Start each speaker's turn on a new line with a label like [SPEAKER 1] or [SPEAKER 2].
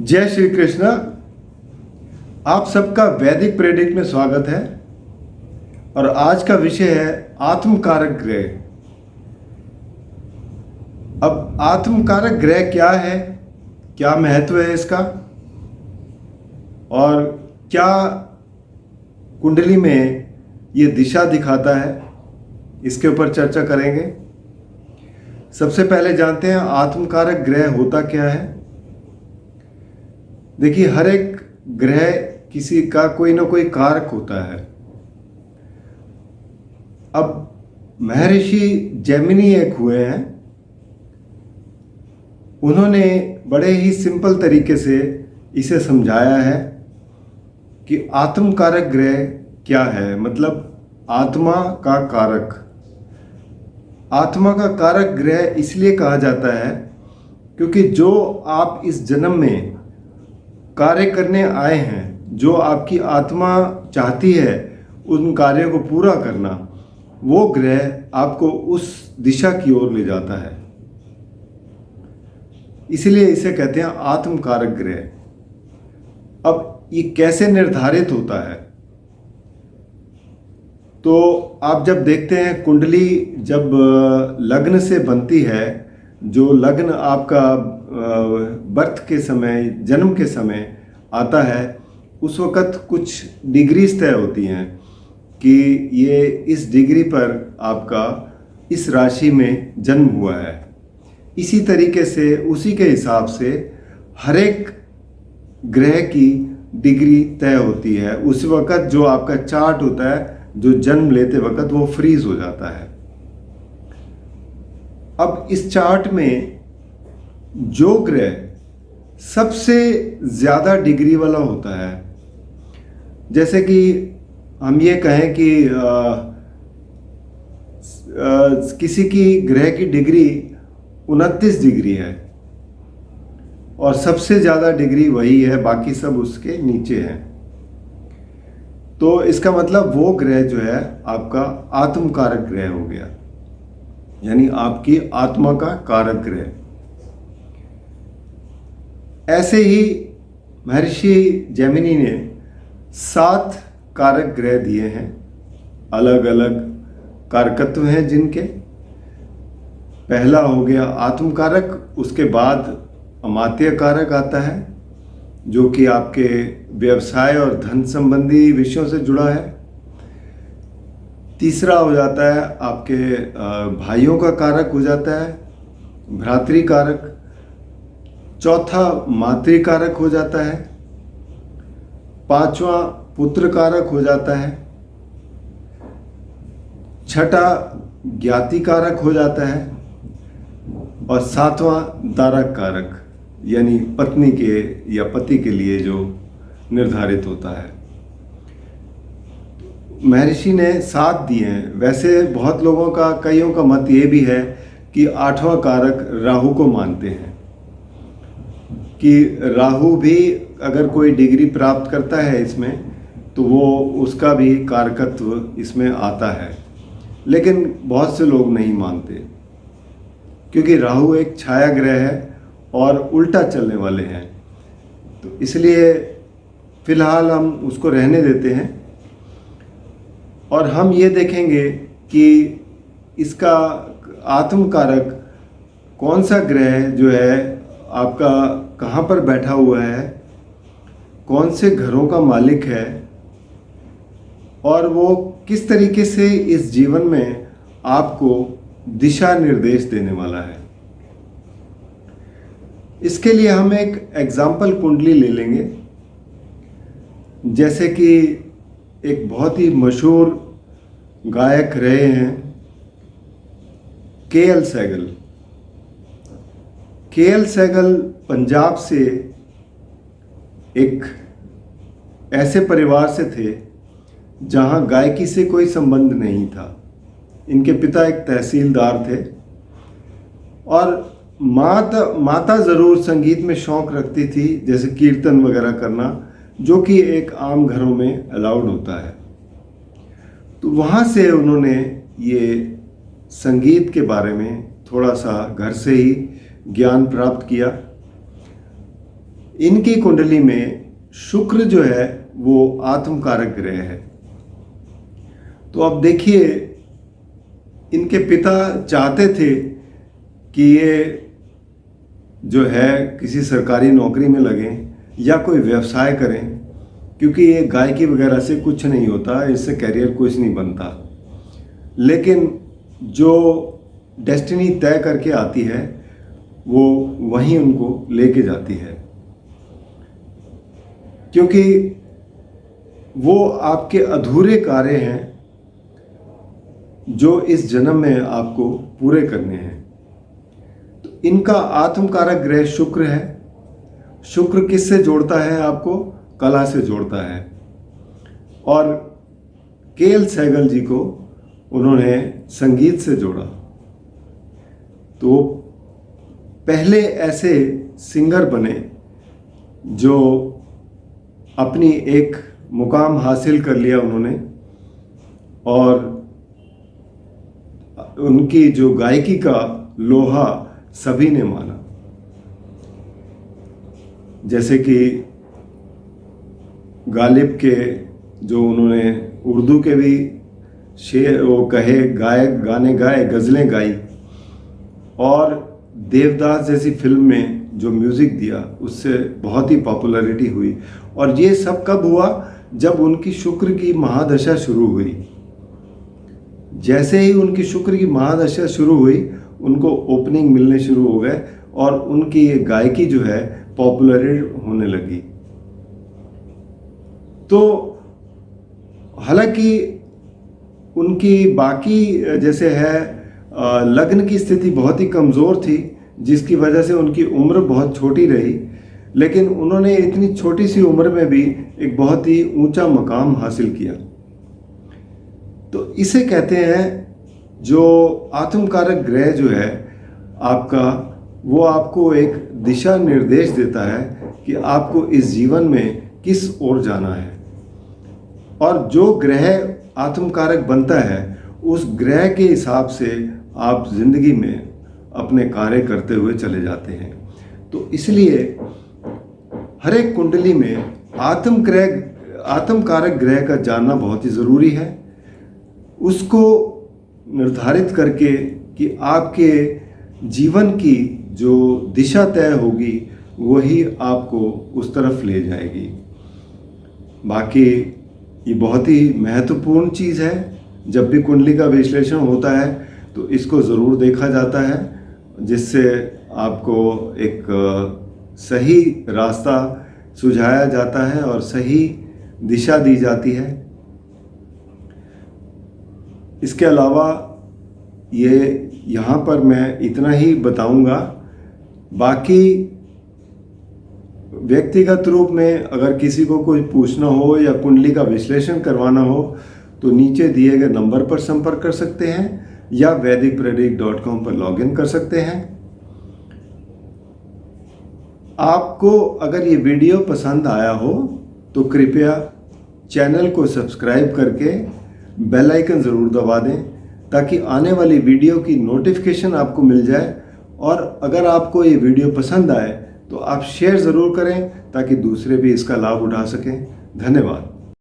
[SPEAKER 1] जय श्री कृष्ण। आप सबका वैदिक प्रेडिक्ट में स्वागत है और आज का विषय है आत्मकारक ग्रह। अब आत्मकारक ग्रह क्या है, क्या महत्व है इसका और क्या कुंडली में ये दिशा दिखाता है, इसके ऊपर चर्चा करेंगे। सबसे पहले जानते हैं आत्मकारक ग्रह होता क्या है। देखिए, हर एक ग्रह किसी का कोई ना कोई कारक होता है। अब महर्षि जैमिनी एक हुए हैं, उन्होंने बड़े ही सिंपल तरीके से इसे समझाया है कि आत्मकारक ग्रह क्या है। मतलब आत्मा का कारक। आत्मा का कारक ग्रह इसलिए कहा जाता है क्योंकि जो आप इस जन्म में कार्य करने आए हैं, जो आपकी आत्मा चाहती है उन कार्यों को पूरा करना, वो ग्रह आपको उस दिशा की ओर ले जाता है। इसलिए इसे कहते हैं आत्मकारक ग्रह। अब ये कैसे निर्धारित होता है, तो आप जब देखते हैं कुंडली जब लग्न से बनती है, जो लग्न आपका बर्थ के समय, जन्म के समय आता है, उस वक़्त कुछ डिग्रीज तय होती हैं कि ये इस डिग्री पर आपका इस राशि में जन्म हुआ है। इसी तरीके से उसी के हिसाब से हर एक ग्रह की डिग्री तय होती है। उस वक़्त जो आपका चार्ट होता है, जो जन्म लेते वक्त, वो फ्रीज हो जाता है। अब इस चार्ट में जो ग्रह सबसे ज़्यादा डिग्री वाला होता है, जैसे कि हम ये कहें कि किसी की ग्रह की डिग्री 29 डिग्री है और सबसे ज़्यादा डिग्री वही है, बाकी सब उसके नीचे हैं, तो इसका मतलब वो ग्रह जो है आपका आत्मकारक ग्रह हो गया, यानी आपकी आत्मा का कारक ग्रह। ऐसे ही महर्षि जैमिनी ने 7 कारक ग्रह दिए हैं। अलग अलग कारकत्व हैं जिनके। पहला हो गया आत्मकारक, उसके बाद अमात्य कारक आता है जो कि आपके व्यवसाय और धन संबंधी विषयों से जुड़ा है। तीसरा हो जाता है आपके भाइयों का कारक हो जाता है, भ्रातृ कारक। चौथा मातृ कारक हो जाता है। पांचवा पुत्र कारक हो जाता है। छठा ज्ञाति कारक हो जाता है और सातवां दारक कारक, यानी पत्नी के या पति के लिए जो निर्धारित होता है। महर्षि ने 7 दिए हैं। वैसे बहुत लोगों का, कईयों का मत ये भी है कि 8वां कारक राहु को मानते हैं कि राहु भी अगर कोई डिग्री प्राप्त करता है इसमें, तो वो उसका भी कारकत्व इसमें आता है। लेकिन बहुत से लोग नहीं मानते क्योंकि राहु एक छाया ग्रह है और उल्टा चलने वाले हैं, तो इसलिए फिलहाल हम उसको रहने देते हैं और हम ये देखेंगे कि इसका आत्मकारक कौन सा ग्रह जो है आपका कहाँ पर बैठा हुआ है, कौन से घरों का मालिक है और वो किस तरीके से इस जीवन में आपको दिशा निर्देश देने वाला है। इसके लिए हम एक एग्जाम्पल कुंडली ले लेंगे। जैसे कि एक बहुत ही मशहूर गायक रहे हैं के.एल. सहगल। के.एल. सहगल पंजाब से एक ऐसे परिवार से थे जहां गायकी से कोई संबंध नहीं था। इनके पिता एक तहसीलदार थे और माता ज़रूर संगीत में शौक़ रखती थी, जैसे कीर्तन वगैरह करना, जो कि एक आम घरों में अलाउड होता है। तो वहाँ से उन्होंने ये संगीत के बारे में थोड़ा सा घर से ही ज्ञान प्राप्त किया इनकी कुंडली में शुक्र जो है वो आत्मकारक ग्रह है। तो अब देखिए, इनके पिता चाहते थे कि ये जो है किसी सरकारी नौकरी में लगें या कोई व्यवसाय करें, क्योंकि ये गायकी वगैरह से कुछ नहीं होता, इससे करियर कुछ नहीं बनता। लेकिन जो डेस्टिनी तय करके आती है वो वहीं उनको लेके जाती है, क्योंकि वो आपके अधूरे कार्य हैं जो इस जन्म में आपको पूरे करने हैं। तो इनका आत्मकारक ग्रह शुक्र है। शुक्र किससे जोड़ता है आपको? कला से जोड़ता है। और के.एल. सहगल जी को उन्होंने संगीत से जोड़ा। तो पहले ऐसे सिंगर बने जो अपनी एक मुकाम हासिल कर लिया उन्होंने, और उनकी जो गायकी का लोहा सभी ने माना। जैसे कि गालिब के जो उन्होंने उर्दू के भी शेर वो कहे, गायक गाने गाए, गज़लें गाई, और देवदास जैसी फिल्म में जो म्यूज़िक दिया उससे बहुत ही पॉपुलैरिटी हुई। और ये सब कब हुआ? जब उनकी शुक्र की महादशा शुरू हुई। जैसे ही उनकी शुक्र की महादशा शुरू हुई, उनको ओपनिंग मिलने शुरू हो गए और उनकी ये गायकी जो है पॉपुलर होने लगी। तो हालांकि उनकी बाकी जैसे है लग्न की स्थिति बहुत ही कमज़ोर थी, जिसकी वजह से उनकी उम्र बहुत छोटी रही, लेकिन उन्होंने इतनी छोटी सी उम्र में भी एक बहुत ही ऊंचा मकाम हासिल किया। तो इसे कहते हैं, जो आत्मकारक ग्रह जो है आपका, वो आपको एक दिशा निर्देश देता है कि आपको इस जीवन में किस ओर जाना है। और जो ग्रह आत्मकारक बनता है उस ग्रह के हिसाब से आप जिंदगी में अपने कार्य करते हुए चले जाते हैं। तो इसलिए हर एक कुंडली में आत्मकारक ग्रह का जानना बहुत ही ज़रूरी है। उसको निर्धारित करके कि आपके जीवन की जो दिशा तय होगी वही आपको उस तरफ ले जाएगी। बाकी ये बहुत ही महत्वपूर्ण चीज़ है। जब भी कुंडली का विश्लेषण होता है तो इसको ज़रूर देखा जाता है, जिससे आपको एक सही रास्ता सुझाया जाता है और सही दिशा दी जाती है। इसके अलावा ये यहाँ पर मैं इतना ही बताऊंगा। बाकी व्यक्तिगत रूप में अगर किसी को कोई पूछना हो या कुंडली का विश्लेषण करवाना हो तो नीचे दिए गए नंबर पर संपर्क कर सकते हैं या वैदिकप्रडिक्ट.com पर लॉगिन कर सकते हैं। आपको अगर ये वीडियो पसंद आया हो तो कृपया चैनल को सब्सक्राइब करके बेल आइकन ज़रूर दबा दें, ताकि आने वाली वीडियो की नोटिफिकेशन आपको मिल जाए। और अगर आपको ये वीडियो पसंद आए तो आप शेयर ज़रूर करें ताकि दूसरे भी इसका लाभ उठा सकें। धन्यवाद।